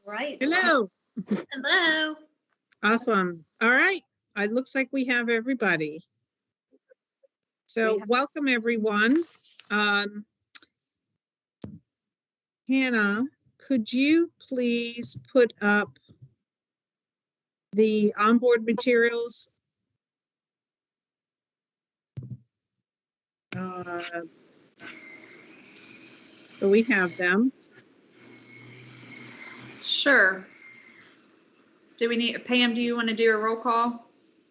Right. Hello. Hello. Awesome. All right. It looks like we have everybody. So welcome everyone. Hannah, could you please put up the onboard materials? So we have them. Sure. Do we need, Pam, do you want to do a roll call?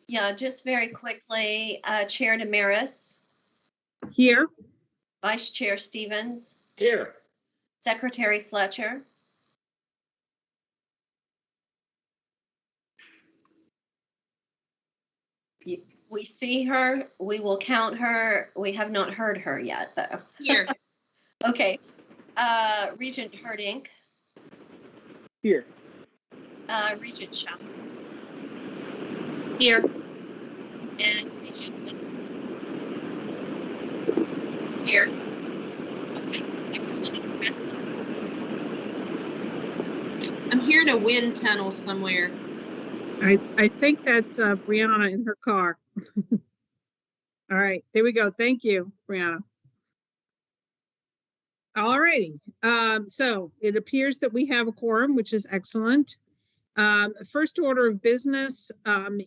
Yeah, just very quickly, Chair Damaris, Here. Vice Chair Stevens, Here. Secretary Fletcher, we see her, we will count her. We have not heard her yet, though. Here. Okay. Regent Herdink. Here. Regent Schaff. Here. And Regent Wood. Here. Okay. Everyone is present. I'm hearing a wind tunnel somewhere. I think that's Brianna in her car. All right, there we go. Thank you, Brianna. All righty. So it appears that we have a quorum, which is excellent. First order of business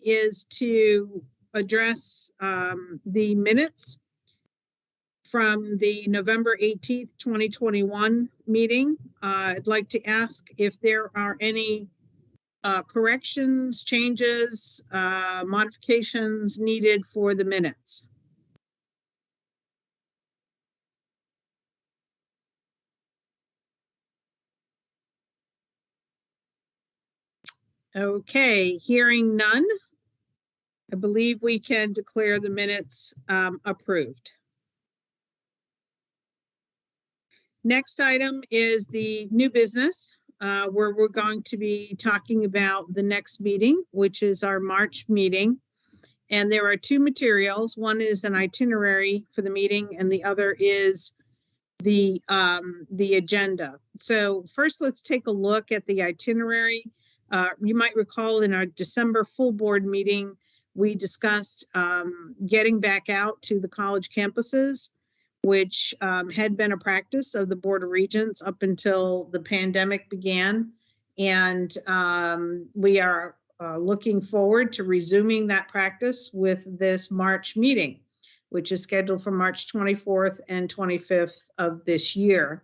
is to address the minutes from the November 18th, 2021 meeting. I'd like to ask if there are any corrections, changes, modifications needed for the minutes. Okay, hearing none, I believe we can declare the minutes approved. Next item is the new business, where we're going to be talking about the next meeting, which is our March meeting. And there are two materials. One is an itinerary for the meeting, and the other is the agenda. So first, let's take a look at the itinerary. You might recall in our December full board meeting, we discussed getting back out to the college campuses, which had been a practice of the Board of Regents up until the pandemic began. And we are looking forward to resuming that practice with this March meeting, which is scheduled for March 24th and 25th of this year.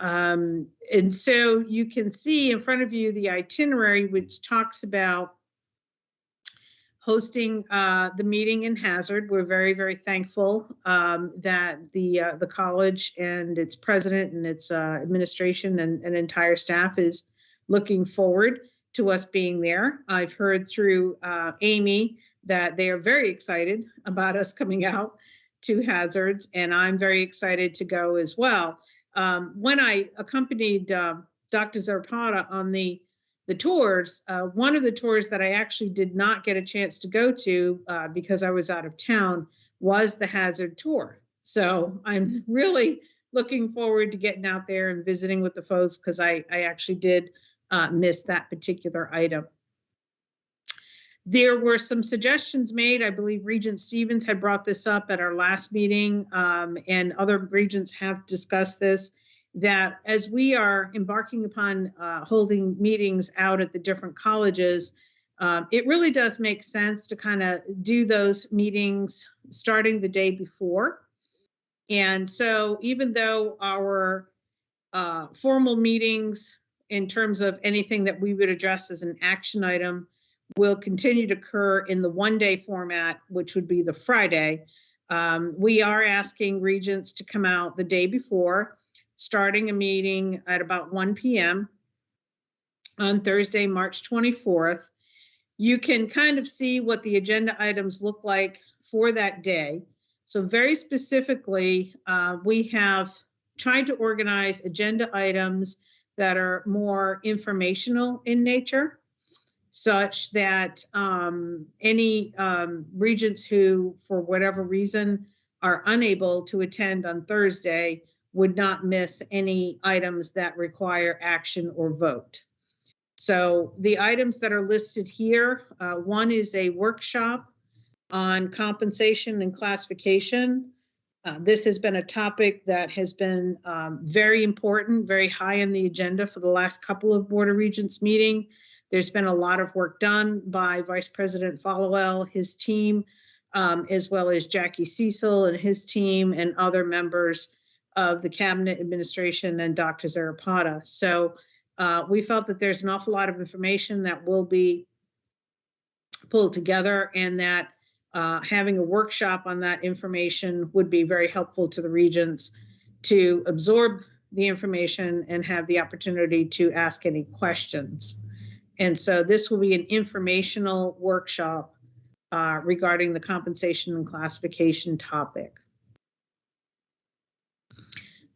And so you can see in front of you the itinerary, which talks about hosting the meeting in Hazard. We're very, very thankful that the college and its president and its administration and entire staff is looking forward to us being there. I've heard through Amy that they are very excited about us coming out to Hazards, and I'm very excited to go as well. When I accompanied Dr. Zarpata on the tours, one of the tours that I actually did not get a chance to go to because I was out of town was the Hazard tour. So I'm really looking forward to getting out there and visiting with the folks, because I actually did miss that particular item. There were some suggestions made. I believe Regent Stevens had brought this up at our last meeting, and other regents have discussed this, that as we are embarking upon holding meetings out at the different colleges, it really does make sense to kind of do those meetings starting the day before. And so even though our formal meetings in terms of anything that we would address as an action item will continue to occur in the one-day format, which would be the Friday, we are asking regents to come out the day before, starting a meeting at about 1 p.m. on Thursday, March 24th. You can kind of see what the agenda items look like for that day. So very specifically, we have tried to organize agenda items that are more informational in nature, such that any regents who, for whatever reason, are unable to attend on Thursday would not miss any items that require action or vote. So the items that are listed here, one is a workshop on compensation and classification. This has been a topic that has been very important, very high on the agenda for the last couple of Board of Regents meeting. There's been a lot of work done by Vice President Followell, his team, as well as Jackie Cecil and his team and other members of the Cabinet Administration and Dr. Zarapata. So we felt that there's an awful lot of information that will be pulled together, and that having a workshop on that information would be very helpful to the Regents to absorb the information and have the opportunity to ask any questions. And so this will be an informational workshop regarding the compensation and classification topic.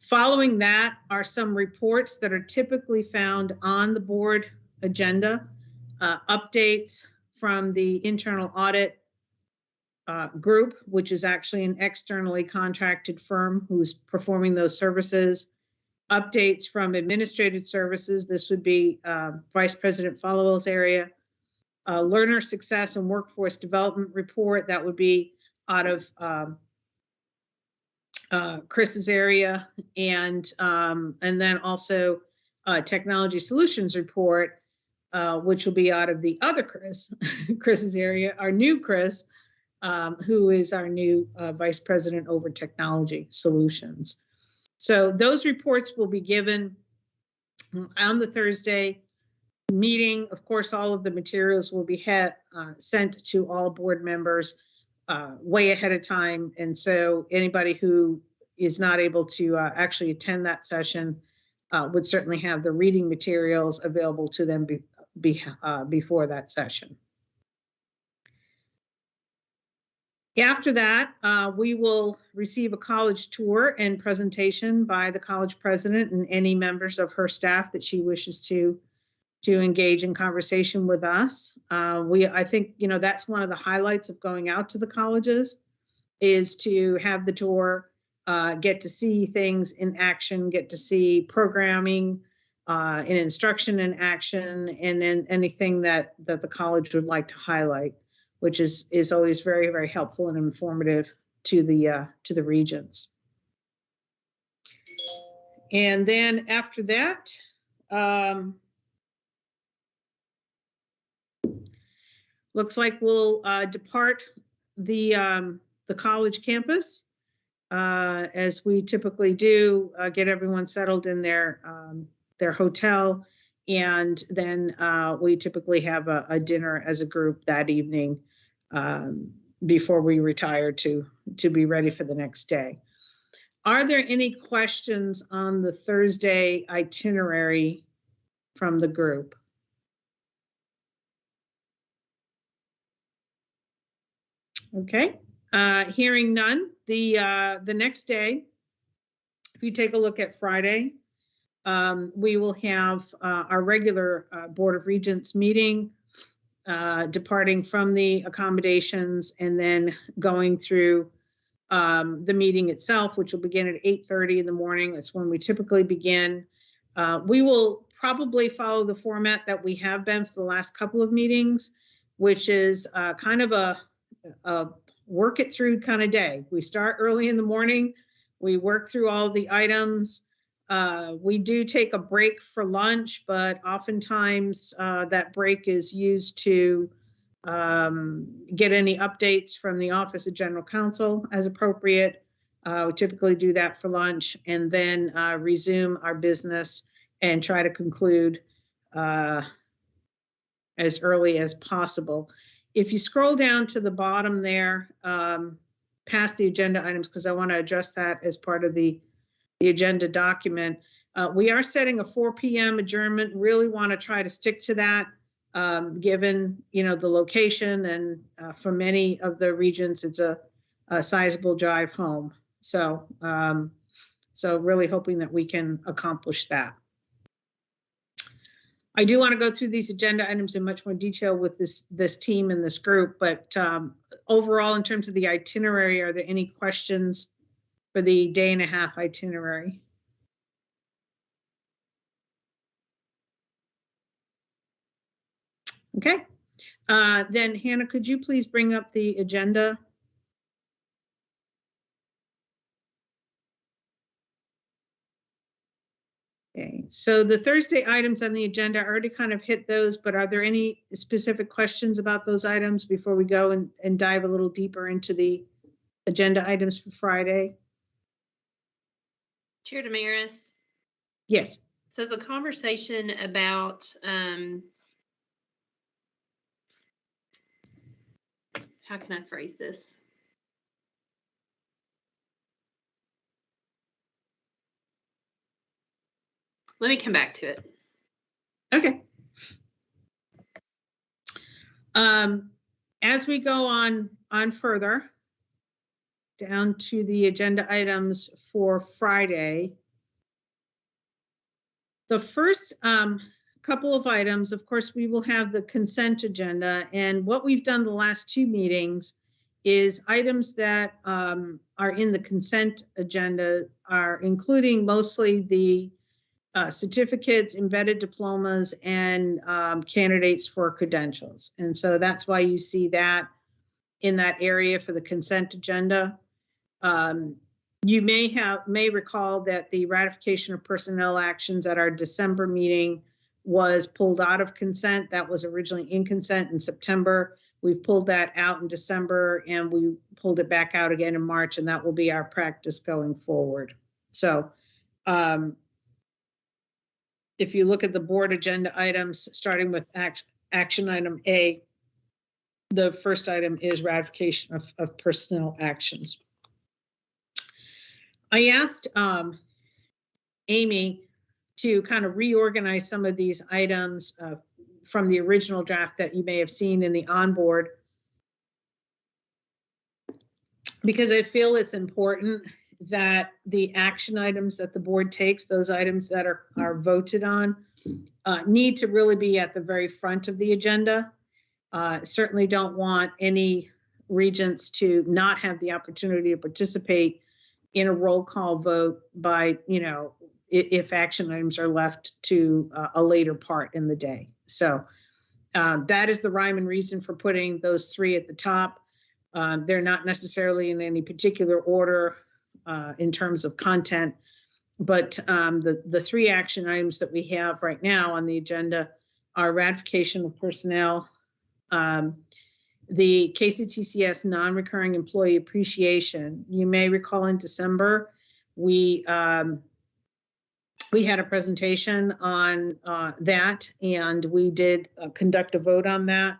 Following that are some reports that are typically found on the board agenda, updates from the internal audit group, which is actually an externally contracted firm who's performing those services. Updates from administrative services, this would be Vice President Followell's area. Learner success and workforce development report, that would be out of Chris's area, and then also technology solutions report, which will be out of the other Chris's area, our new Chris, who is our new Vice President over Technology Solutions. So those reports will be given on the Thursday meeting. Of course, all of the materials will be sent to all board members way ahead of time. And so anybody who is not able to actually attend that session would certainly have the reading materials available to them before that session. After that, we will receive a college tour and presentation by the college president and any members of her staff that she wishes to engage in conversation with us. I think, that's one of the highlights of going out to the colleges, is to have the tour, get to see things in action, get to see programming and instruction in action, and then anything that the college would like to highlight, which is always very, very helpful and informative to the Regents. And then after that, looks like we'll depart the college campus as we typically do, get everyone settled in their hotel, and then we typically have a dinner as a group that evening before we retire to be ready for the next day. Are there any questions on the Thursday itinerary from the group? Okay, hearing none, the next day, if you take a look at Friday, we will have our regular Board of Regents meeting, departing from the accommodations and then going through the meeting itself, which will begin at 8:30 in the morning. That's when we typically begin. We will probably follow the format that we have been for the last couple of meetings, which is kind of a work it through kind of day. We start early in the morning, we work through all the items. We do take a break for lunch, but oftentimes that break is used to get any updates from the Office of General Counsel as appropriate. We typically do that for lunch, and then resume our business and try to conclude as early as possible. If you scroll down to the bottom there, past the agenda items, because I want to address that as part of the agenda document, we are setting a 4 p.m. adjournment. Really want to try to stick to that, given the location, and for many of the Regents, it's a sizable drive home. So, so really hoping that we can accomplish that. I do want to go through these agenda items in much more detail with this team and this group, but overall, in terms of the itinerary, are there any questions for the day-and-a-half itinerary? Okay. Then Hannah, could you please bring up the agenda? Okay, so the Thursday items on the agenda, I already kind of hit those, but are there any specific questions about those items before we go and dive a little deeper into the agenda items for Friday? Chair Damaris, Yes. so the conversation about, how can I phrase this? Let me come back to it. Okay. As we go on further down to the agenda items for Friday, the first couple of items, of course, we will have the consent agenda. And what we've done the last two meetings is items that are in the consent agenda are including mostly the certificates, embedded diplomas, and candidates for credentials. And so that's why you see that in that area for the consent agenda. You may recall that the ratification of personnel actions at our December meeting was pulled out of consent. That was originally in consent in September. We've pulled that out in December, and we pulled it back out again in March, and that will be our practice going forward. So if you look at the board agenda items, starting with action item A, the first item is ratification of personnel actions. I asked Amy to kind of reorganize some of these items from the original draft that you may have seen in the onboard, because I feel it's important that the action items that the board takes, those items that are voted on, need to really be at the very front of the agenda. Certainly don't want any regents to not have the opportunity to participate in a roll call vote by, if action items are left to a later part in the day. So that is the rhyme and reason for putting those three at the top. They're not necessarily in any particular order in terms of content, but the three action items that we have right now on the agenda are ratification of personnel, the Kctcs non-recurring employee appreciation. You may recall in December, we had a presentation on that, and we did conduct a vote on that.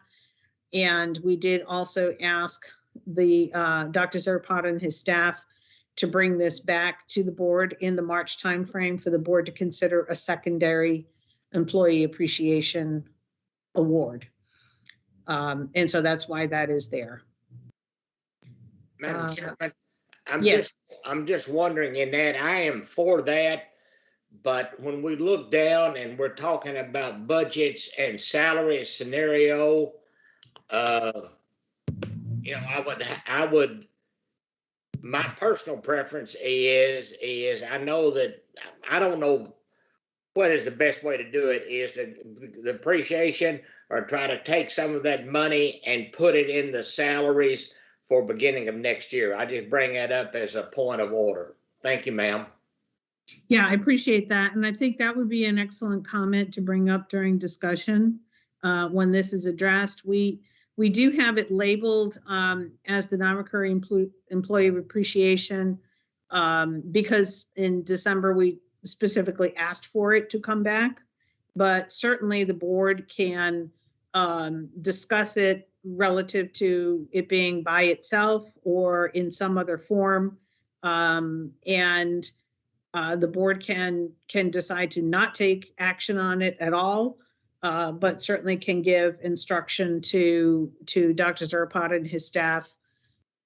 And we did also ask the Dr. Zarapata and his staff to bring this back to the board in the March timeframe for the board to consider a secondary employee appreciation award. And so that's why that is there. Madam Chairman, yes. I'm just wondering in that I am for that, but when we look down and we're talking about budgets and salary scenario, I would, my personal preference is I know that I don't know what is the best way to do it, is the appreciation, or try to take some of that money and put it in the salaries for beginning of next year. I just bring that up as a point of order. Thank you, ma'am. Yeah, I appreciate that. And I think that would be an excellent comment to bring up during discussion when this is addressed. We do have it labeled as the non-recurring employee appreciation because in December we specifically asked for it to come back, but certainly the board can discuss it relative to it being by itself or in some other form. And the board can decide to not take action on it at all, but certainly can give instruction to Dr. Zarapata and his staff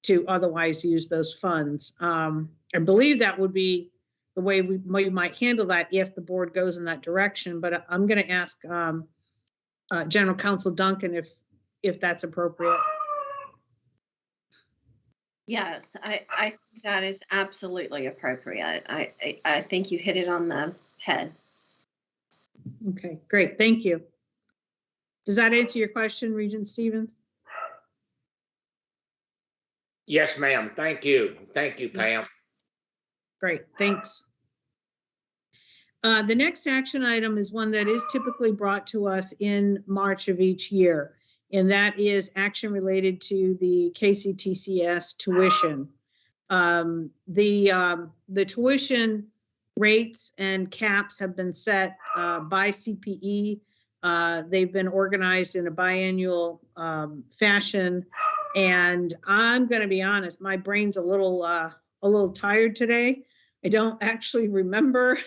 to otherwise use those funds. I believe that would be the way we might handle that if the board goes in that direction, but I'm going to ask General Counsel Duncan if that's appropriate. Yes, I think that is absolutely appropriate. I think you hit it on the head. Okay, great. Thank you. Does that answer your question, Regent Stevens? Yes, ma'am. Thank you. Thank you, Pam. Great, thanks. The next action item is one that is typically brought to us in March of each year, and that is action related to the Kctcs tuition. The tuition rates and caps have been set by CPE. They've been organized in a biannual fashion, and I'm going to be honest, my brain's a little tired today. I don't actually remember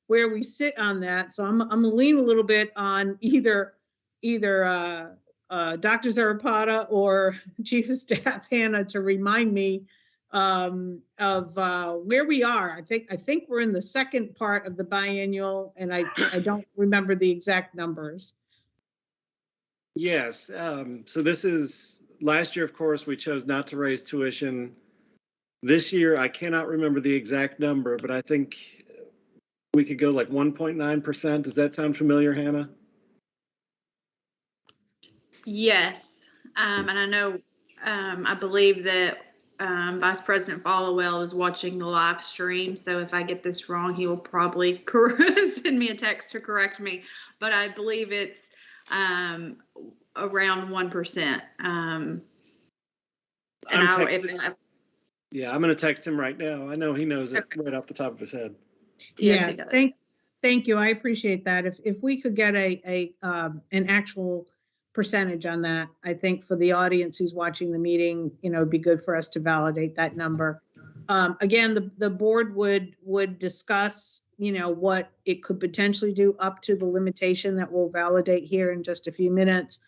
where we sit on that, so I'm gonna lean a little bit on either Dr. Zarapata or Chief of Staff Hannah to remind me of where we are. I think we're in the second part of the biennial, and I don't remember the exact numbers. Yes, so this is, last year, of course, we chose not to raise tuition. This year, I cannot remember the exact number, but I think we could go like 1.9%. Does that sound familiar, Hannah? Yes, and I know, I believe that Vice President Followell is watching the live stream, so if I get this wrong, he will probably send me a text to correct me, but I believe it's around 1%. Yeah, I'm going to text him right now. I know he knows it right off the top of his head. Yes, thank you. I appreciate that. If we could get an actual percentage on that, I think for the audience who's watching the meeting, it'd be good for us to validate that number. Again, the board would discuss, what it could potentially do up to the limitation that we'll validate here in just a few minutes,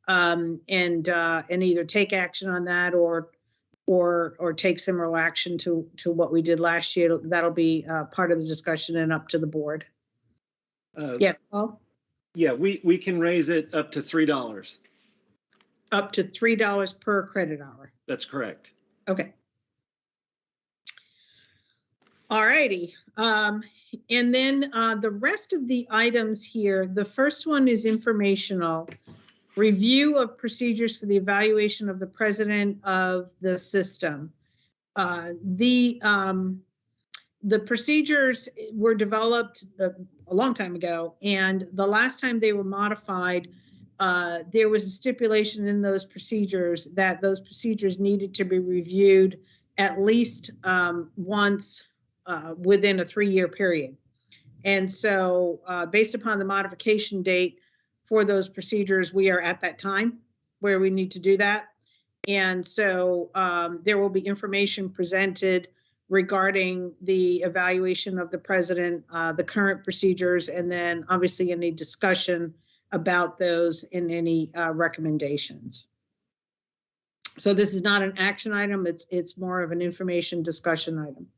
and either take action on that or take similar action to what we did last year. That'll be part of the discussion and up to the board. Yes, Paul? Yeah, we can raise it up to $3. Up to $3 per credit hour. That's correct. Okay. All righty. And then the rest of the items here, the first one is informational. Review of procedures for the evaluation of the president of the system. The procedures were developed a long time ago, and the last time they were modified, there was a stipulation in those procedures that those procedures needed to be reviewed at least once within a 3-year period. And so based upon the modification date for those procedures, we are at that time where we need to do that. And so there will be information presented regarding the evaluation of the president, the current procedures, and then obviously any discussion about those and any recommendations. So this is not an action item, it's more of an information discussion item.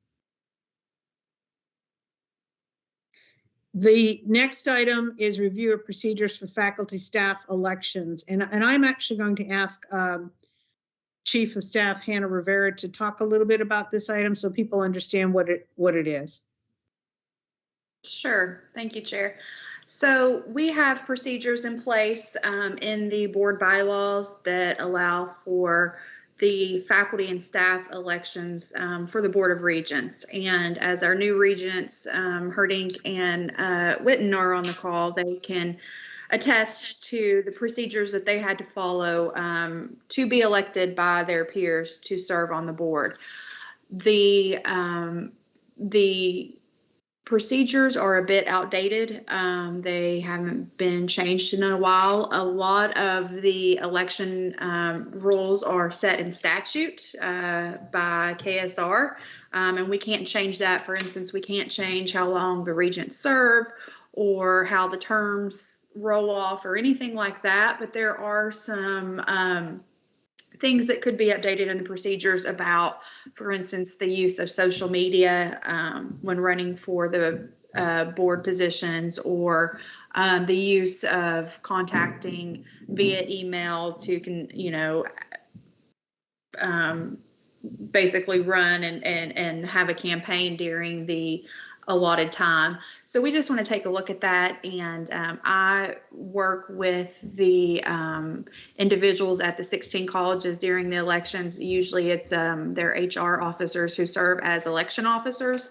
The next item is review of procedures for faculty staff elections. And I'm actually going to ask Chief of Staff Hannah Rivera to talk a little bit about this item so people understand what it is. Sure. Thank you, Chair. So we have procedures in place in the board bylaws that allow for the faculty and staff elections for the Board of Regents. And as our new regents, Herdink and Witten, are on the call, they can attest to the procedures that they had to follow to be elected by their peers to serve on the board. The procedures are a bit outdated. They haven't been changed in a while. A lot of the election rules are set in statute by KSR, and we can't change that. For instance, we can't change how long the regents serve or how the terms roll off or anything like that, but there are some things that could be updated in the procedures about, for instance, the use of social media when running for the board positions, or the use of contacting via email to, basically run and have a campaign during the allotted time. So we just want to take a look at that, and I work with the individuals at the 16 colleges during the elections. Usually it's their HR officers who serve as election officers,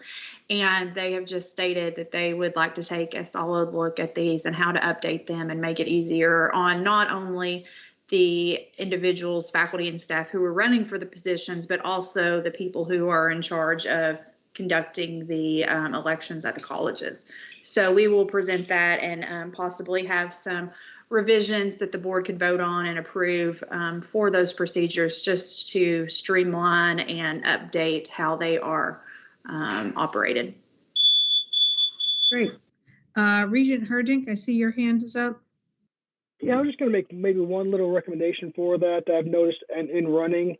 and they have just stated that they would like to take a solid look at these and how to update them and make it easier on not only the individuals, faculty, and staff who are running for the positions, but also the people who are in charge of conducting the elections at the colleges. So we will present that and possibly have some revisions that the board could vote on and approve for those procedures, just to streamline and update how they are operated. Great. Regent Herdink, I see your hand is up. Yeah, I'm just going to make maybe one little recommendation for that I've noticed and in running,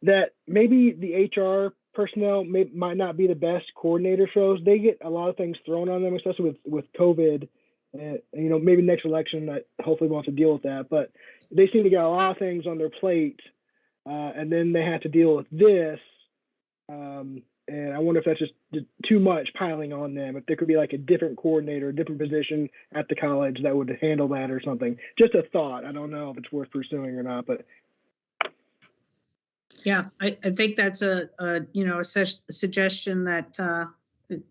that maybe the HR personnel might not be the best coordinator for those. They get a lot of things thrown on them, especially with COVID. And, maybe next election, hopefully won't have to deal with that. But they seem to get a lot of things on their plate, and then they have to deal with this. And I wonder if that's just too much piling on them. If there could be like a different coordinator, a different position at the college that would handle that or something. Just a thought. I don't know if it's worth pursuing or not, but. Yeah, I think that's a suggestion that,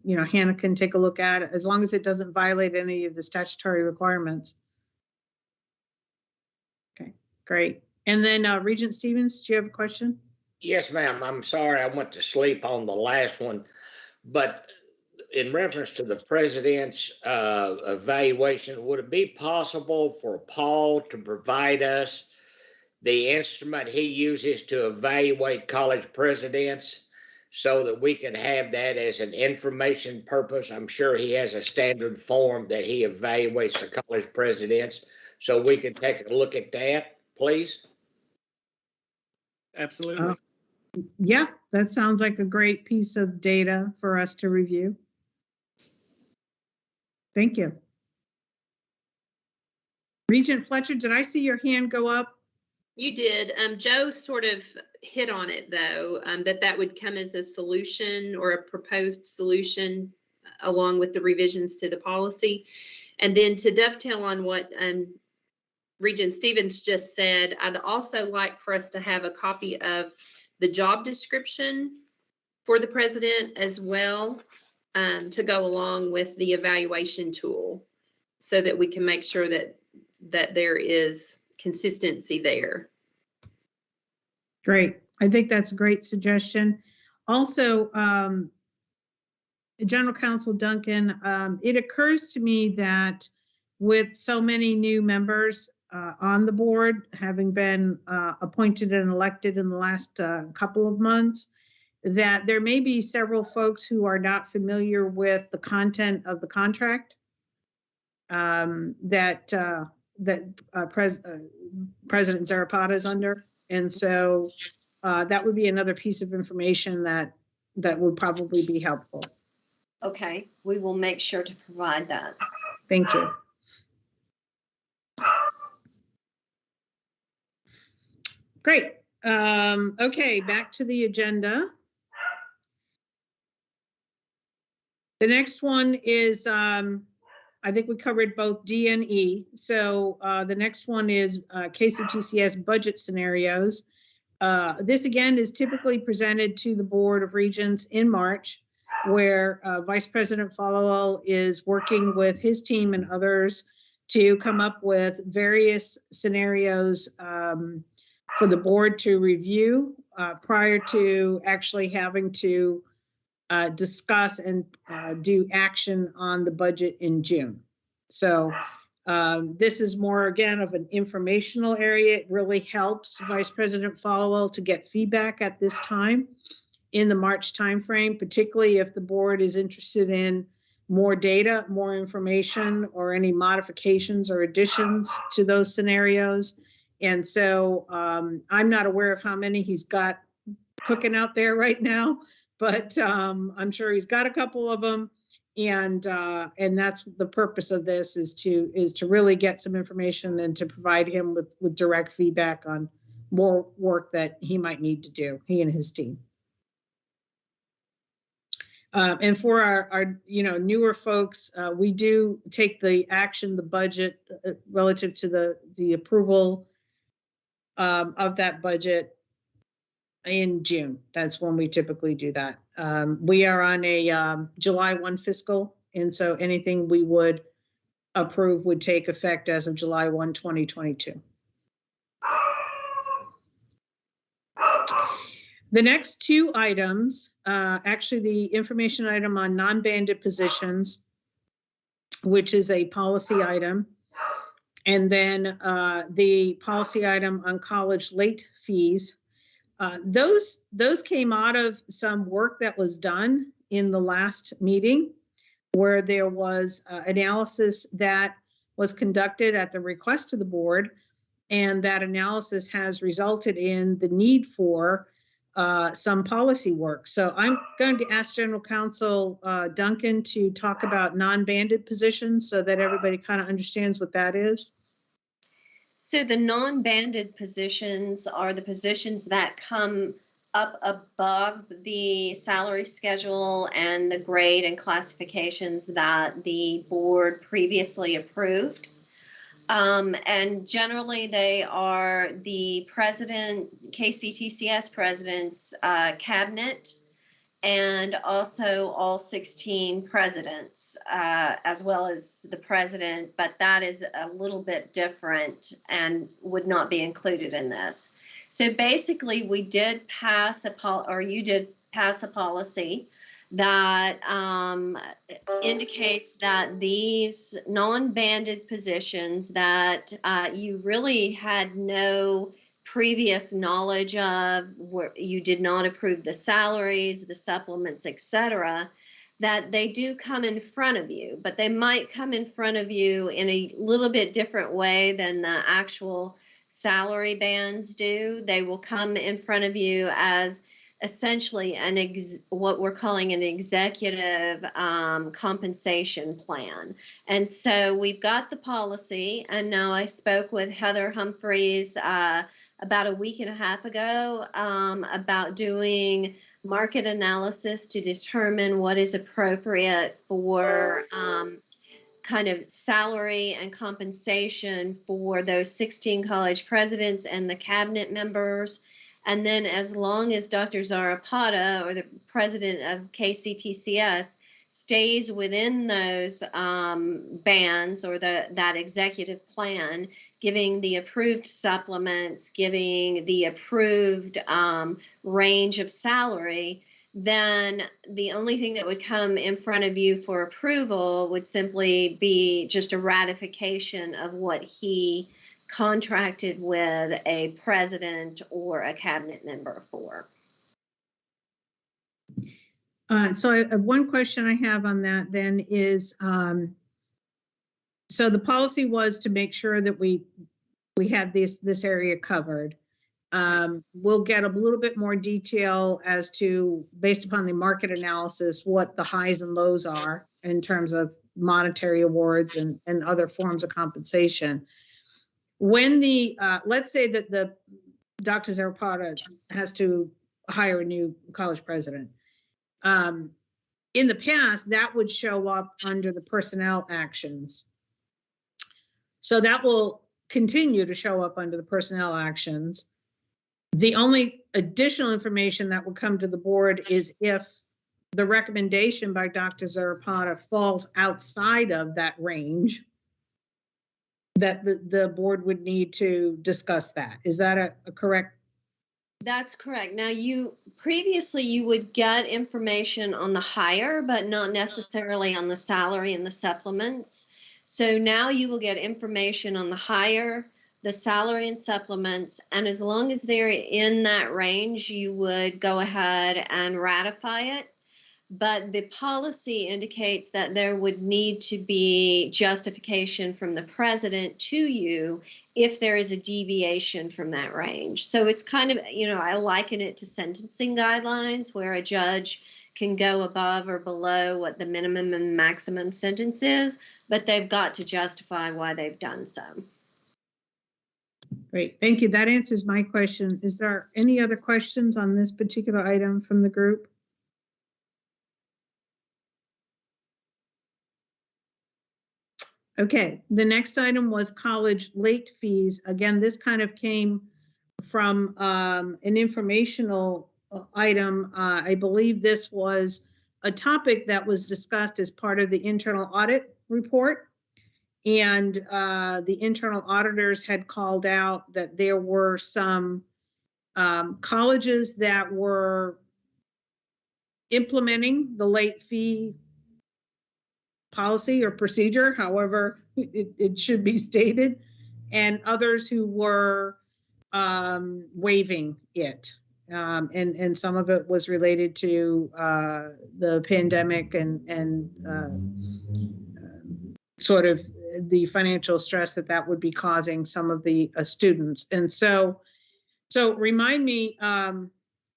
Hannah can take a look at, as long as it doesn't violate any of the statutory requirements. Okay, great. And then Regent Stevens, do you have a question? Yes, ma'am. I'm sorry I went to sleep on the last one, but in reference to the president's evaluation, would it be possible for Paul to provide us the instrument he uses to evaluate college presidents so that we can have that as an information purpose? I'm sure he has a standard form that he evaluates the college presidents, so we can take a look at that, please. Absolutely. Yeah, that sounds like a great piece of data for us to review. Thank you. Regent Fletcher, did I see your hand go up? You did. Joe sort of hit on it, though, that would come as a solution or a proposed solution along with the revisions to the policy. And then to dovetail on what Regent Stevens just said, I'd also like for us to have a copy of the job description for the president as well, to go along with the evaluation tool, so that we can make sure that there is consistency there. Great. I think that's a great suggestion. Also, General Counsel Duncan, it occurs to me that with so many new members on the board, having been appointed and elected in the last couple of months, that there may be several folks who are not familiar with the content of the contract that President Zarapata is under. And so that would be another piece of information that would probably be helpful. Okay, we will make sure to provide that. Thank you. Great. Okay, back to the agenda. The next one is, I think we covered both D and E. So the next one is Kctcs budget scenarios. This again is typically presented to the Board of Regents in March, where Vice President Followell is working with his team and others to come up with various scenarios for the board to review prior to actually having to discuss and do action on the budget in June. So this is more, again, of an informational area. It really helps Vice President Followell to get feedback at this time in the March timeframe, particularly if the board is interested in more data, more information, or any modifications or additions to those scenarios. And so I'm not aware of how many he's got cooking out there right now, but I'm sure he's got a couple of them. And that's the purpose of this, is to really get some information and to provide him with direct feedback on more work that he might need to do, he and his team. And for our newer folks, we do take the action, the budget relative to the approval of that budget in June. That's when we typically do that. We are on a July 1 fiscal, and so anything we would approve would take effect as of July 1, 2022. The next two items, actually the information item on non-banded positions, which is a policy item, and then the policy item on college late fees. Those came out of some work that was done in the last meeting, where there was analysis that was conducted at the request of the board, and that analysis has resulted in the need for some policy work. So I'm going to ask General Counsel Duncan to talk about non-banded positions so that everybody kind of understands what that is. So the non-banded positions are the positions that come up above the salary schedule and the grade and classifications that the board previously approved. And generally they are the president, Kctcs president's cabinet, and also all 16 presidents, as well as the president, but that is a little bit different and would not be included in this. So basically we did pass you did pass a policy that indicates that these non-banded positions that you really had no previous knowledge of, where you did not approve the salaries, the supplements, etc., that they do come in front of you, but they might come in front of you in a little bit different way than the actual salary bands do. They will come in front of you as essentially what we're calling an executive compensation plan. And so we've got the policy, and now I spoke with Heather Humphreys about a week and a half ago about doing market analysis to determine what is appropriate for kind of salary and compensation for those 16 college presidents and the cabinet members. And then as long as Dr. Zarapata, or the president of Kctcs, stays within those bands or that executive plan, giving the approved supplements, giving the approved range of salary, then the only thing that would come in front of you for approval would simply be just a ratification of what he contracted with a president or a cabinet member for. So one question I have on that then is, so the policy was to make sure that we had this area covered. We'll get a little bit more detail as to, based upon the market analysis, what the highs and lows are in terms of monetary awards and other forms of compensation. When let's say that the Dr. Zarapata has to hire a new college president. In the past, that would show up under the personnel actions. So that will continue to show up under the personnel actions. The only additional information that will come to the board is if the recommendation by Dr. Zarapata falls outside of that range, that the board would need to discuss that. Is that a correct? That's correct. Now, previously you would get information on the hire, but not necessarily on the salary and the supplements. So now you will get information on the hire, the salary and supplements, and as long as they're in that range, you would go ahead and ratify it. But the policy indicates that there would need to be justification from the president to you if there is a deviation from that range. So it's kind of, I liken it to sentencing guidelines, where a judge can go above or below what the minimum and maximum sentence is, but they've got to justify why they've done so. Great, thank you. That answers my question. Is there any other questions on this particular item from the group? Okay, the next item was college late fees. Again, this kind of came from an informational item. I believe this was a topic that was discussed as part of the internal audit report. And the internal auditors had called out that there were some colleges that were implementing the late fee policy or procedure, however it should be stated, and others who were waiving it. And some of it was related to the pandemic and sort of the financial stress that would be causing some of the students. And so remind me,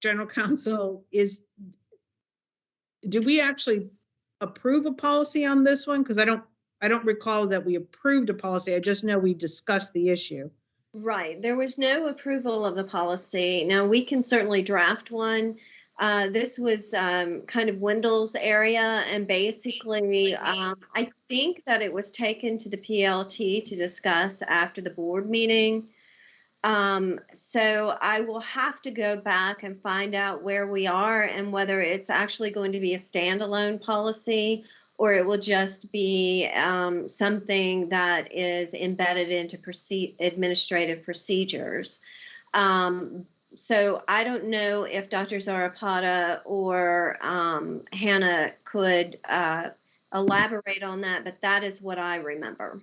General Counsel, do we actually approve a policy on this one? Because I don't recall that we approved a policy. I just know we discussed the issue. Right. There was no approval of the policy. Now, we can certainly draft one. This was kind of Wendell's area, and basically, I think that it was taken to the PLT to discuss after the board meeting. So I will have to go back and find out where we are and whether it's actually going to be a standalone policy or it will just be something that is embedded into administrative procedures. So I don't know if Dr. Zarapata or Hannah could elaborate on that, but that is what I remember.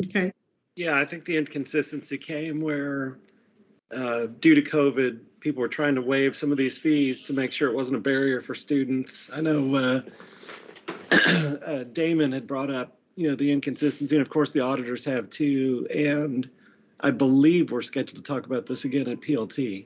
Okay. Yeah, I think the inconsistency came where due to COVID, people were trying to waive some of these fees to make sure it wasn't a barrier for students. I know Damon had brought up, the inconsistency, and of course the auditors have too. And I believe we're scheduled to talk about this again at PLT.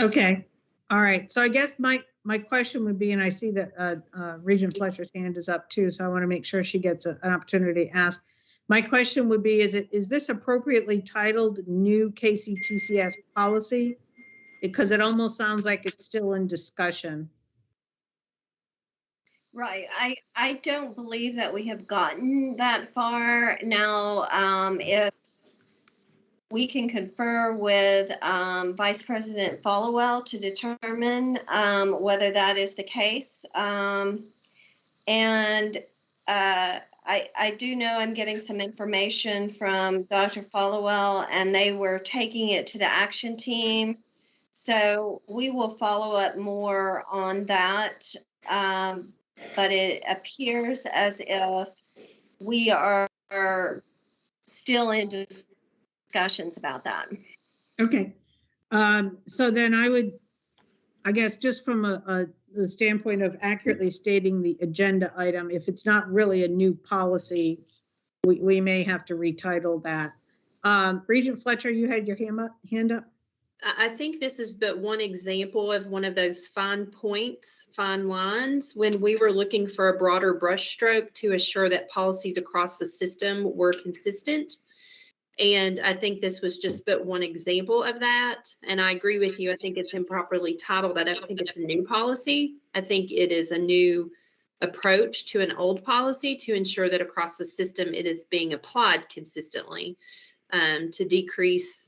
Okay. All right. So I guess my question would be, and I see that Regent Fletcher's hand is up too, so I want to make sure she gets an opportunity to ask. My question would be, is this appropriately titled new KCTCS policy? Because it almost sounds like it's still in discussion. Right. I don't believe that we have gotten that far. Now, if we can confer with Vice President Followell to determine whether that is the case. And I do know I'm getting some information from Dr. Followell, and they were taking it to the action team. So we will follow up more on that. But it appears as if we are still in discussions about that. Okay. So then I guess just from the standpoint of accurately stating the agenda item, if it's not really a new policy, we may have to retitle that. Regent Fletcher, you had your hand up? I think this is but one example of one of those fine points, fine lines, when we were looking for a broader brushstroke to assure that policies across the system were consistent. And I think this was just but one example of that. And I agree with you. I think it's improperly titled. I don't think it's a new policy. I think it is a new approach to an old policy to ensure that across the system it is being applied consistently to decrease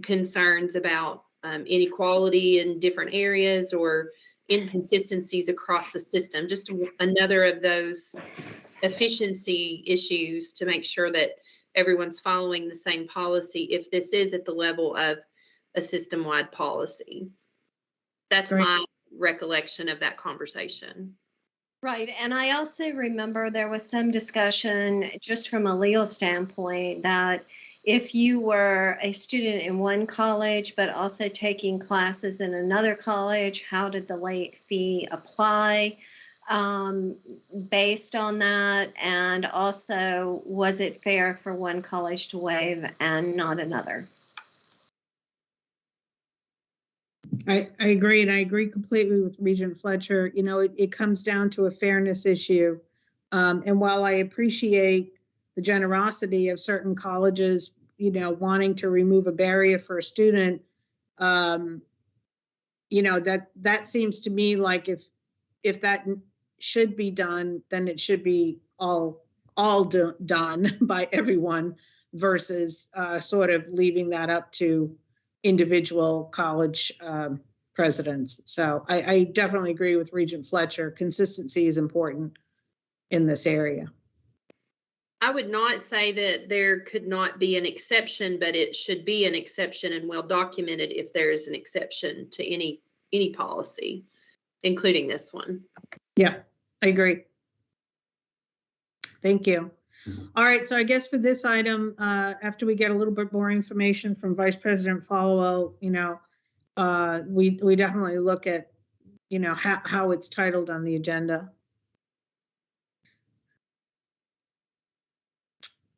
concerns about inequality in different areas or inconsistencies across the system. Just another of those efficiency issues to make sure that everyone's following the same policy if this is at the level of a system-wide policy. That's Right. my recollection of that conversation. Right. And I also remember there was some discussion just from a legal standpoint that if you were a student in one college, but also taking classes in another college, how did the late fee apply based on that? And also, was it fair for one college to waive and not another? I agree, and I agree completely with Regent Fletcher. It comes down to a fairness issue. And while I appreciate the generosity of certain colleges, wanting to remove a barrier for a student, that seems to me like if that should be done, then it should be all done by everyone versus sort of leaving that up to individual college presidents. So I definitely agree with Regent Fletcher. Consistency is important in this area. I would not say that there could not be an exception, but it should be an exception and well documented if there is an exception to any policy, including this one. Yeah, I agree. Thank you. All right, so I guess for this item, after we get a little bit more information from Vice President Followell, we definitely look at, how it's titled on the agenda.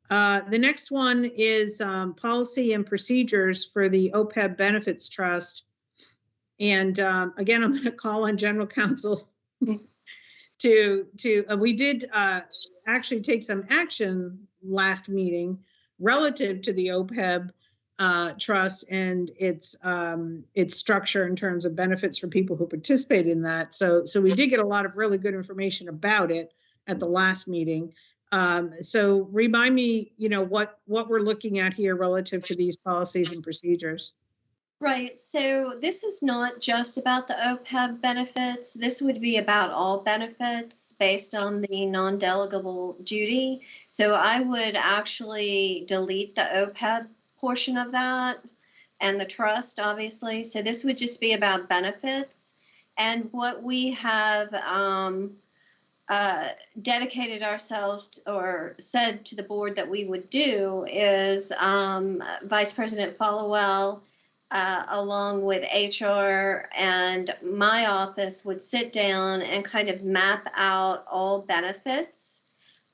The next one is policy and procedures for the Opeb Benefits Trust. And again, I'm going to call on General Counsel we did actually take some action last meeting relative to the Opeb trust and its structure in terms of benefits for people who participate in that. So we did get a lot of really good information about it at the last meeting. So remind me, what we're looking at here relative to these policies and procedures. Right. So this is not just about the OPEB benefits. This would be about all benefits based on the non-delegable duty. So I would actually delete the OPEB portion of that and the trust, obviously. So this would just be about benefits. And what we have dedicated ourselves to, or said to the board that we would do is Vice President Followell, along with HR and my office would sit down and kind of map out all benefits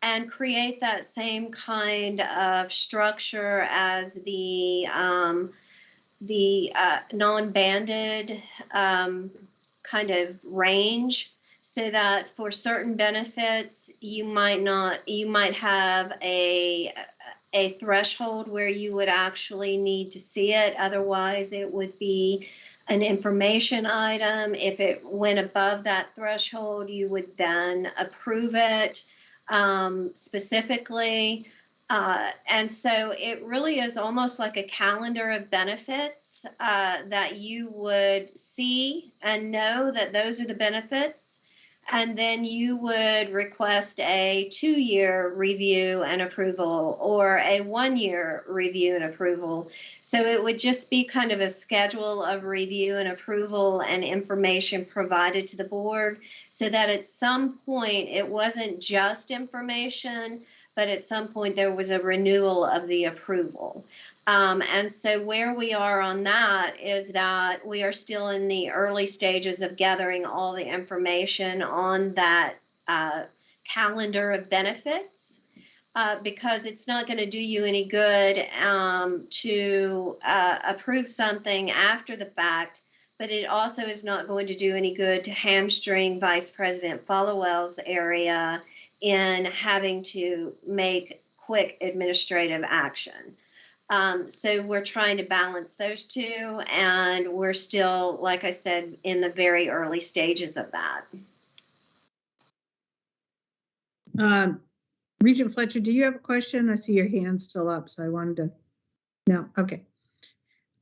and create that same kind of structure as the non-banded kind of range, so that for certain benefits you might have a threshold where you would actually need to see it. Otherwise, it would be an information item. If it went above that threshold, you would then approve it specifically. And so it really is almost like a calendar of benefits that you would see and know that those are the benefits. And then you would request a 2-year review and approval or a 1-year review and approval. So it would just be kind of a schedule of review and approval and information provided to the board, so that at some point it wasn't just information, but at some point there was a renewal of the approval. And so where we are on that is that we are still in the early stages of gathering all the information on that calendar of benefits, because it's not going to do you any good to approve something after the fact, but it also is not going to do any good to hamstring Vice President Followell's area in having to make quick administrative action. So we're trying to balance those two, and we're still, like I said, in the very early stages of that. Regent Fletcher, do you have a question? I see your hand still up, so I wanted to. No, okay.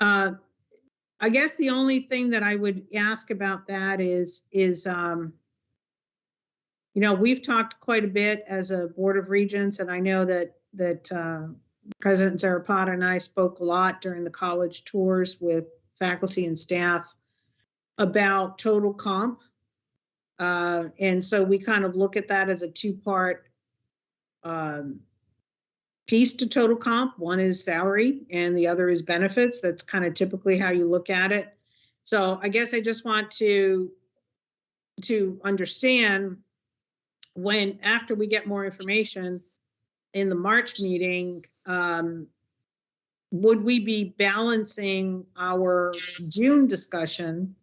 I guess the only thing that I would ask about that is we've talked quite a bit as a Board of Regents, and I know that President Zarapata and I spoke a lot during the college tours with faculty and staff about total comp. And so we kind of look at that as a 2-part piece to total comp. One is salary and the other is benefits. That's kind of typically how you look at it. So I guess I just want to understand, when after we get more information in the March meeting, would we be balancing our June discussion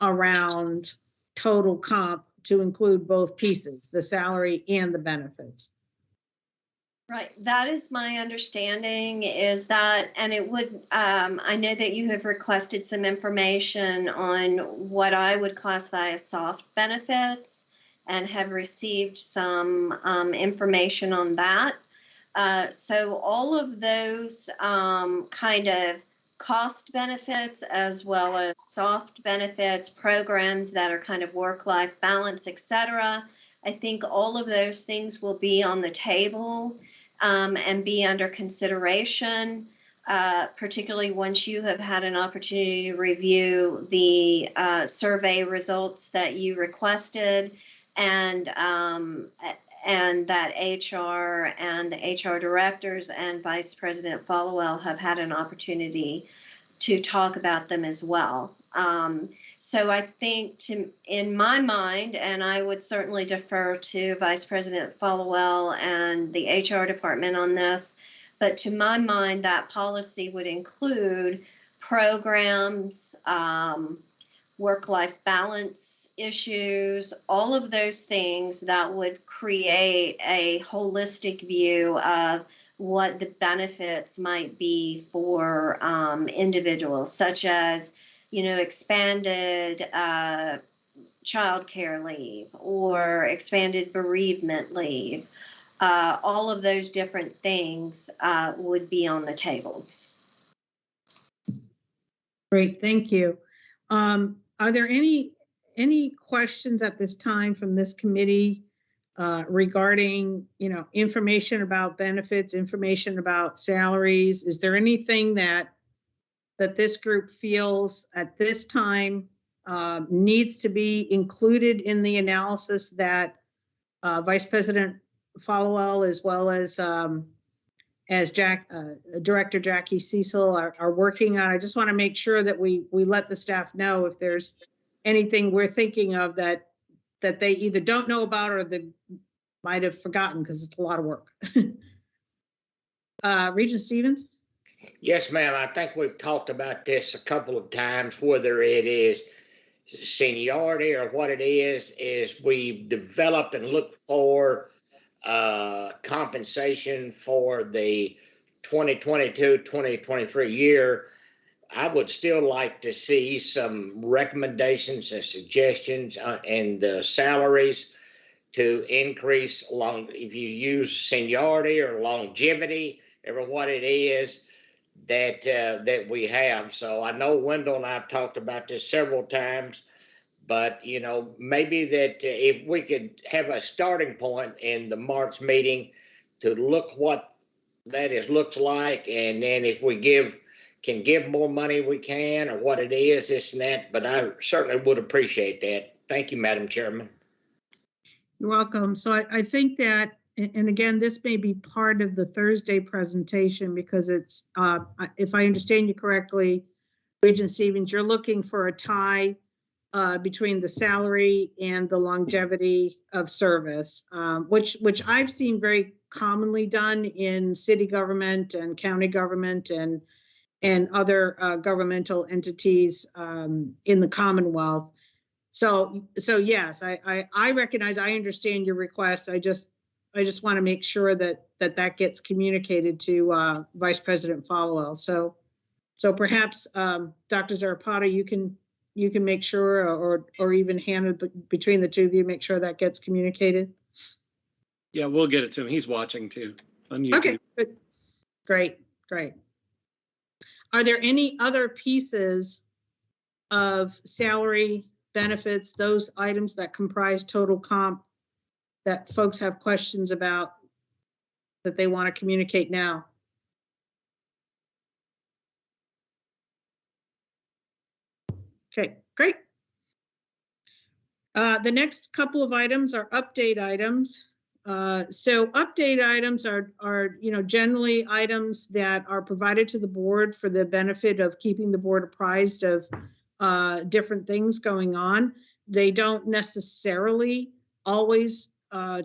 around total comp to include both pieces, the salary and the benefits? Right. That is my understanding, is that, and it would, I know that you have requested some information on what I would classify as soft benefits. and have received some information on that. So all of those kind of cost benefits, as well as soft benefits, programs that are kind of work-life balance, etc. I think all of those things will be on the table and be under consideration, particularly once you have had an opportunity to review the survey results that you requested, and that HR and the HR directors and Vice President Followell have had an opportunity to talk about them as well. So I think, in my mind, and I would certainly defer to Vice President Followell and the HR department on this, but to my mind, that policy would include programs, work-life balance issues, all of those things that would create a holistic view of what the benefits might be for individuals, such as, expanded childcare leave or expanded bereavement leave. All of those different things would be on the table. Great, thank you. Are there any questions at this time from this committee regarding, information about benefits, information about salaries? Is there anything that this group feels at this time needs to be included in the analysis that Vice President Followell, as well as Director Jackie Cecil are working on? I just want to make sure that we let the staff know if there's anything we're thinking of that they either don't know about or they might have forgotten, because it's a lot of work. Regent Stevens? Yes, ma'am. I think we've talked about this a couple of times, whether it is seniority or what it is we've developed and looked for compensation for the 2022-2023 year. I would still like to see some recommendations and suggestions in the salaries to increase if you use seniority or longevity, or what it is that we have. So I know Wendell and I've talked about this several times, but maybe that if we could have a starting point in the March meeting to look what that looks like, and then if we can give more money, we can, or what it is, this and that. But I certainly would appreciate that. Thank you, Madam Chairman. You're welcome. So I think that, and again, this may be part of the Thursday presentation, because it's, if I understand you correctly, Regent Stevens, you're looking for a tie between the salary and the longevity of service, which I've seen very commonly done in city government and county government and other governmental entities in the Commonwealth. So yes, I recognize, I understand your request. I just want to make sure that gets communicated to Vice President Followell. So perhaps Dr. Zarapata, you can make sure, or even Hannah, between the two of you, make sure that gets communicated. Yeah, we'll get it to him. He's watching too on YouTube. Okay, good. Great. Are there any other pieces of salary, benefits, those items that comprise total comp, that folks have questions about that they want to communicate now? Okay, great. The next couple of items are update items. So update items are generally items that are provided to the board for the benefit of keeping the board apprised of different things going on. They don't necessarily always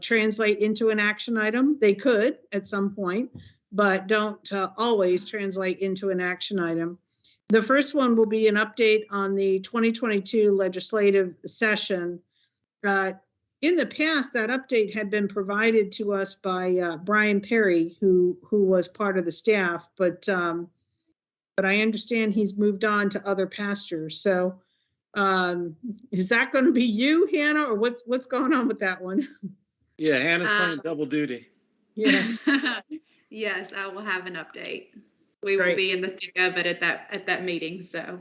translate into an action item. They could at some point, but don't always translate into an action item. The first one will be an update on the 2022 legislative session. In the past, that update had been provided to us by Brian Perry, who was part of the staff, but I understand he's moved on to other pastures. So Is that going to be you, Hannah, or what's going on with that one? Yeah, Hannah's playing double duty. Yeah, Yes, I will have an update. We will Great. be in the thick of it at that meeting, so.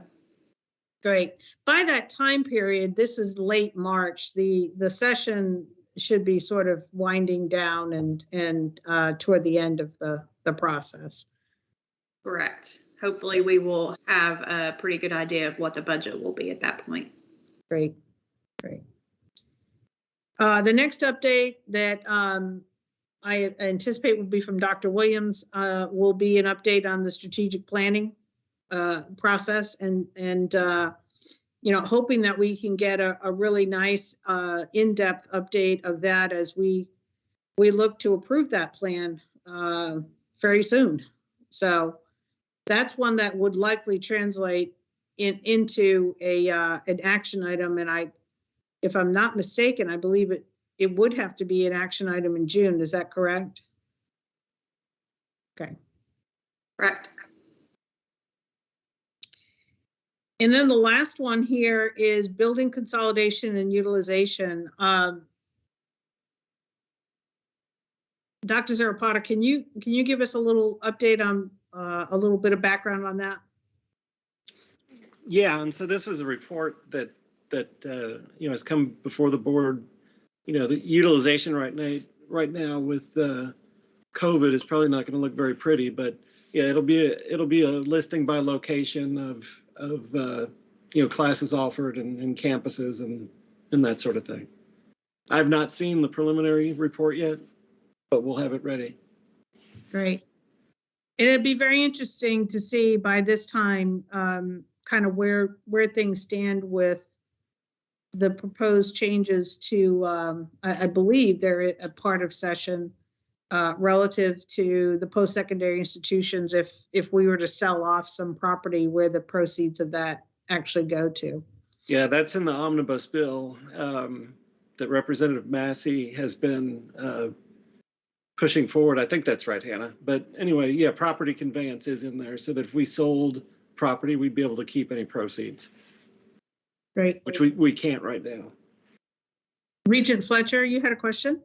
great. By that time period, this is late March, the session should be sort of winding down and toward the end of the process. Correct. Hopefully we will have a pretty good idea of what the budget will be at that point. Great, great. The next update that I anticipate will be from Dr. Williams will be an update on the strategic planning process and you know, hoping that we can get a really nice in-depth update of that as we look to approve that plan very soon. So that's one that would likely translate into an action item. And if I'm not mistaken, I believe it would have to be an action item in June. Is that correct? Okay. Correct. And then the last one here is building consolidation and utilization. Dr. Zarapata, can you give us a little update on a little bit of background on that? Yeah, and so this was a report that you know, has come before the board. You know, the utilization right now with COVID is probably not going to look very pretty, but yeah, it'll be a listing by location of you know, classes offered and campuses and that sort of thing. I've not seen the preliminary report yet, but we'll have it ready. Great. And it'd be very interesting to see by this time kind of where things stand with the proposed changes to, I believe they're a part of session relative to the post-secondary institutions if we were to sell off some property, where the proceeds of that actually go to. Yeah, that's in the omnibus bill that Representative Massey has been pushing forward. I think that's right, Hannah. But anyway, yeah, property conveyance is in there so that if we sold property, we'd be able to keep any proceeds. Great. Which we can't right now. Regent Fletcher, you had a question?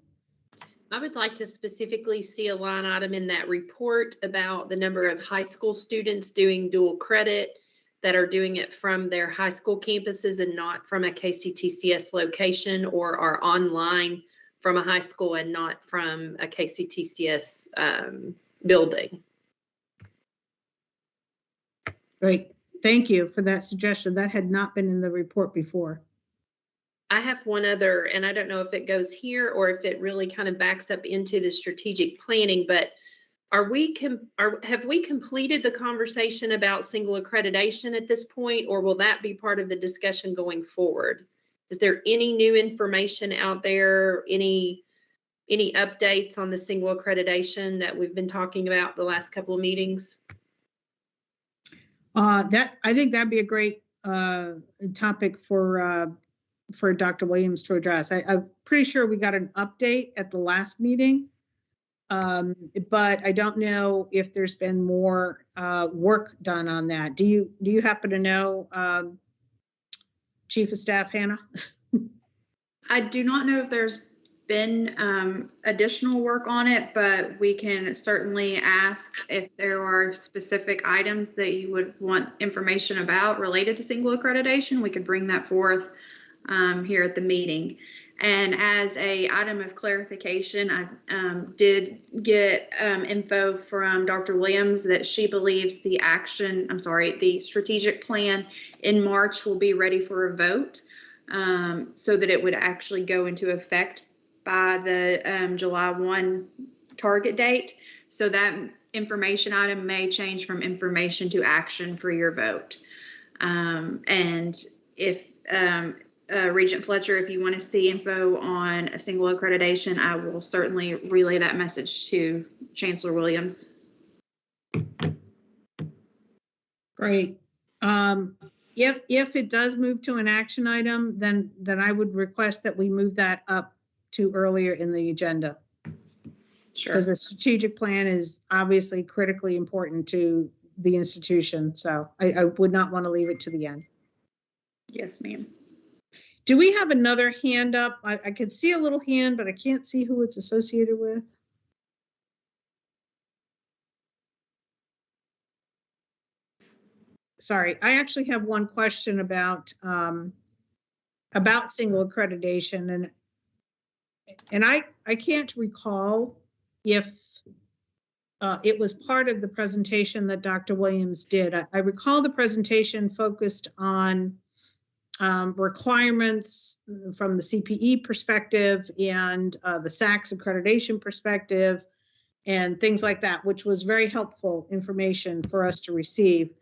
I would like to specifically see a line item in that report about the number of high school students doing dual credit that are doing it from their high school campuses and not from a Kctcs location, or are online from a high school and not from a Kctcs building. Great. Thank you for that suggestion. That had not been in the report before. I have one other, and I don't know if it goes here or if it really kind of backs up into the strategic planning, but have we completed the conversation about single accreditation at this point, or will that be part of the discussion going forward? Is there any new information out there, any updates on the single accreditation that we've been talking about the last couple of meetings? I think that'd be a great topic for Dr. Williams to address. I'm pretty sure we got an update at the last meeting, but I don't know if there's been more work done on that. Do you happen to know, Chief of Staff Hannah? I do not know if there's been additional work on it, but we can certainly ask if there are specific items that you would want information about related to single accreditation. We could bring that forth here at the meeting. And as a item of clarification, I did get info from Dr. Williams that she believes the strategic plan in March will be ready for a vote, so that it would actually go into effect by the July 1 target date. So that information item may change from information to action for your vote. And if Regent Fletcher, if you want to see info on a single accreditation, I will certainly relay that message to Chancellor Williams. Great. If it does move to an action item, then I would request that we move that up to earlier in the agenda. Sure. Because the strategic plan is obviously critically important to the institution. So I would not want to leave it to the end. Yes, ma'am. Do we have another hand up? I could see a little hand, but I can't see who it's associated with. Sorry, I actually have one question about single accreditation, and I can't recall if it was part of the presentation that Dr. Williams did. I recall the presentation focused on requirements from the CPE perspective and the SACS accreditation perspective and things like that, which was very helpful information for us to receive.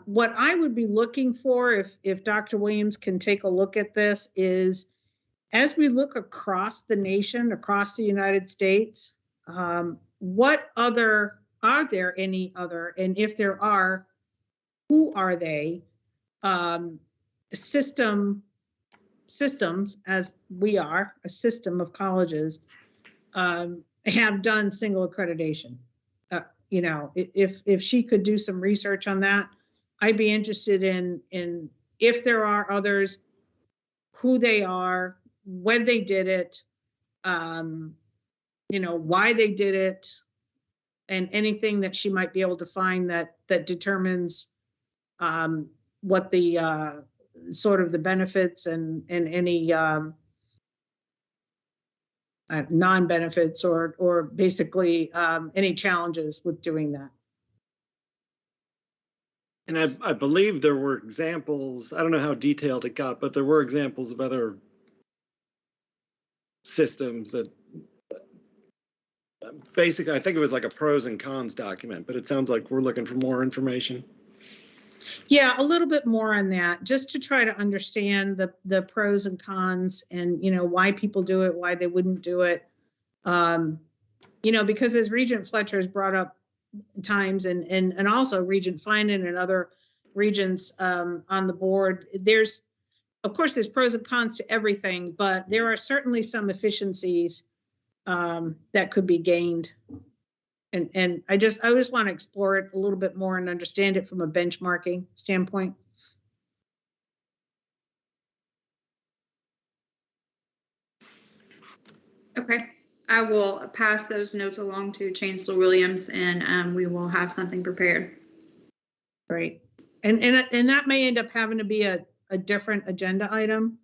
What I would be looking for, if Dr. Williams can take a look at this, is as we look across the nation, across the United States, what other, are there any other, and if there are, who are they, systems, as we are, a system of colleges, have done single accreditation? You know, if she could do some research on that, I'd be interested in if there are others, who they are, when they did it, you know, why they did it, and anything that she might be able to find that determines what the sort of the benefits and any non-benefits or basically any challenges with doing that. And I believe there were examples, I don't know how detailed it got, but there were examples of other systems that basically, I think it was like a pros and cons document, but it sounds like we're looking for more information. Yeah, a little bit more on that, just to try to understand the pros and cons and, you know, why people do it, why they wouldn't do it. You know, because as Regent Fletcher has brought up times and also Regent Finan and other regents on the board, there's, of course, there's pros and cons to everything, but there are certainly some efficiencies that could be gained. And I just want to explore it a little bit more and understand it from a benchmarking standpoint. Okay, I will pass those notes along to Chancellor Williams, and we will have something prepared. Great. And that may end up having to be a different agenda item.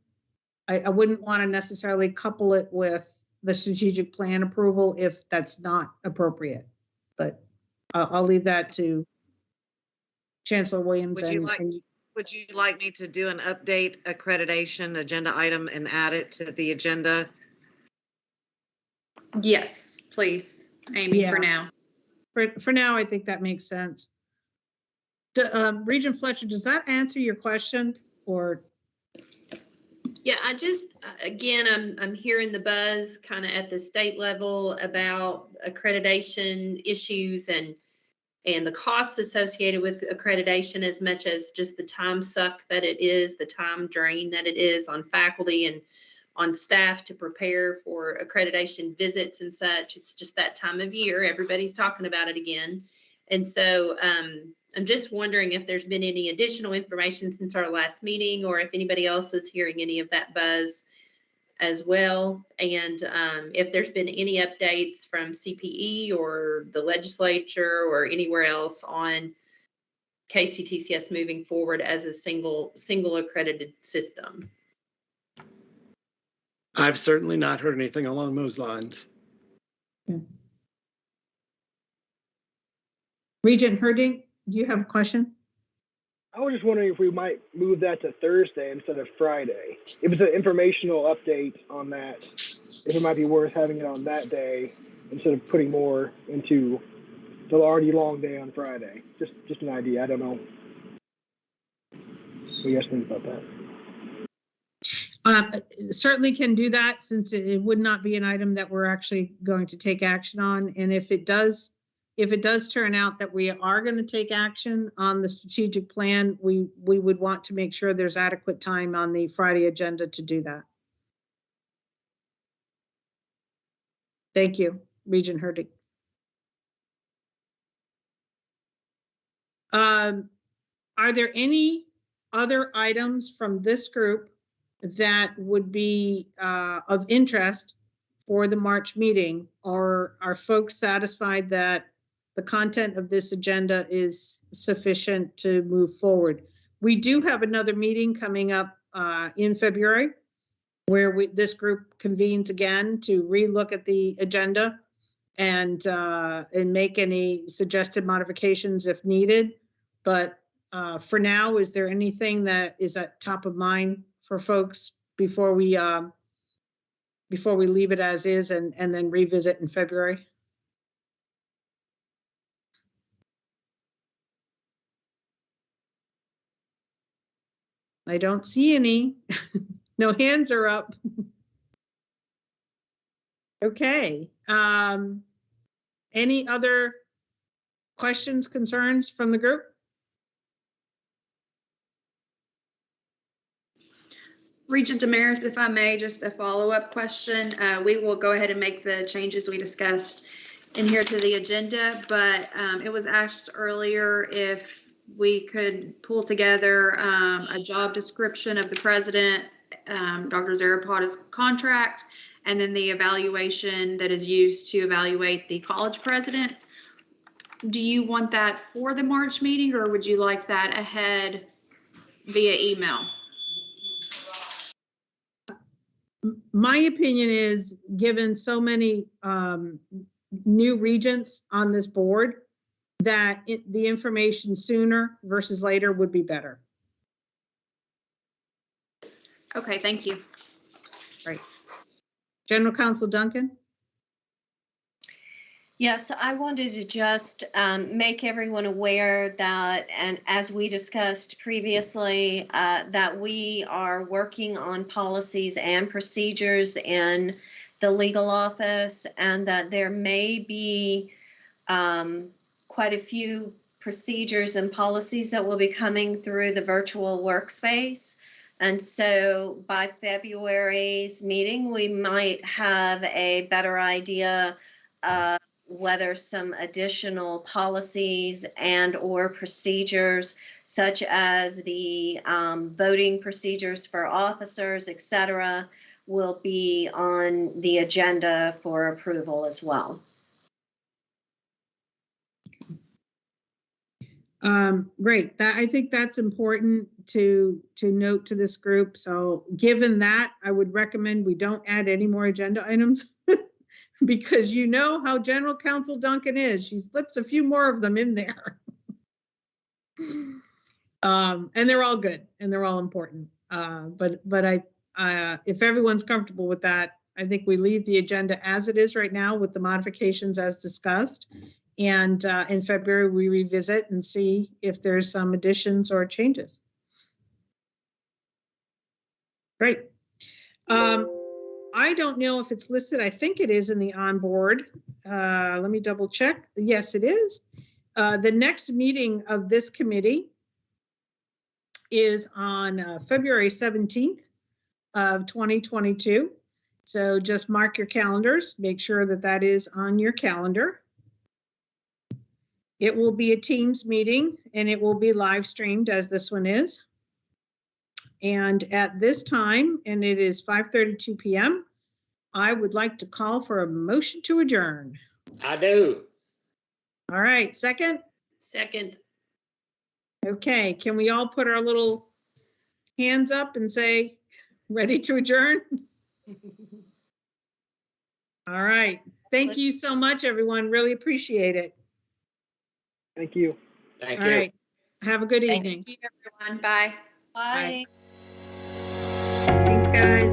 I wouldn't want to necessarily couple it with the strategic plan approval if that's not appropriate, but I'll leave that to Chancellor Williams. Would you like me to do an update accreditation agenda item and add it to the agenda? Yes, please, Amy, Yeah. for now. For now, I think that makes sense. Regent Fletcher, does that answer your question? Or Yeah, I just, again, I'm hearing the buzz kind of at the state level about accreditation issues and the costs associated with accreditation, as much as just the time suck that it is, the time drain that it is on faculty and on staff to prepare for accreditation visits and such. It's just that time of year. Everybody's talking about it again. And so I'm just wondering if there's been any additional information since our last meeting, or if anybody else is hearing any of that buzz as well. And if there's been any updates from CPE or the legislature or anywhere else on Kctcs moving forward as a single accredited system. I've certainly not heard anything along those lines. Regent Herding, do you have a question? I was just wondering if we might move that to Thursday instead of Friday. If it's an informational update on that, if it might be worth having it on that day instead of putting more into the already long day on Friday. Just an idea. I don't know. What do you guys think about that? Certainly can do that, since it would not be an item that we're actually going to take action on. And if it does turn out that we are going to take action on the strategic plan, we would want to make sure there's adequate time on the Friday agenda to do that. Thank you, Regent Herding. Are there any other items from this group that would be of interest for the March meeting? Or are folks satisfied that the content of this agenda is sufficient to move forward? We do have another meeting coming up in February where this group convenes again to relook at the agenda and make any suggested modifications if needed. But for now, is there anything that is at top of mind for folks before we leave it as is and then revisit in February? I don't see any. No hands are up. Okay. Any other questions, concerns from the group? Regent Damaris, if I may, just a follow-up question. We will go ahead and make the changes we discussed in here to the agenda, but it was asked earlier if we could pull together a job description of the president, Dr. Zarapata's contract, and then the evaluation that is used to evaluate the college presidents. Do you want that for the March meeting, or would you like that ahead via email? My opinion is, given so many new regents on this board, that the information sooner versus later would be better. Okay, thank you. Right. General Counsel Duncan? Yes, I wanted to just make everyone aware that, and as we discussed previously, that we are working on policies and procedures in the legal office, and that there may be quite a few procedures and policies that will be coming through the virtual workspace. And so by February's meeting, we might have a better idea of whether some additional policies and or procedures, such as the voting procedures for officers, et cetera, will be on the agenda for approval as well. Great. I think that's important to note to this group. So given that, I would recommend we don't add any more agenda items because you know how General Counsel Duncan is. She slips a few more of them in there. And they're all good and they're all important. But if everyone's comfortable with that, I think we leave the agenda as it is right now with the modifications as discussed. And in February, we revisit and see if there's some additions or changes. Great. I don't know if it's listed. I think it is in the onboard. Let me double check. Yes, it is. The next meeting of this committee is on February 17th of 2022. So just mark your calendars. Make sure that that is on your calendar. It will be a Teams meeting and it will be live streamed as this one is. And at this time, and it is 5:32 p.m., I would like to call for a motion to adjourn. I do. All right, second? Second. Okay, can we all put our little hands up and say, ready to adjourn? All right, thank you so much, everyone. Really appreciate it. Thank you. Thank All you. right, have a good evening. Thank you, everyone. Bye. Bye. Thanks, guys.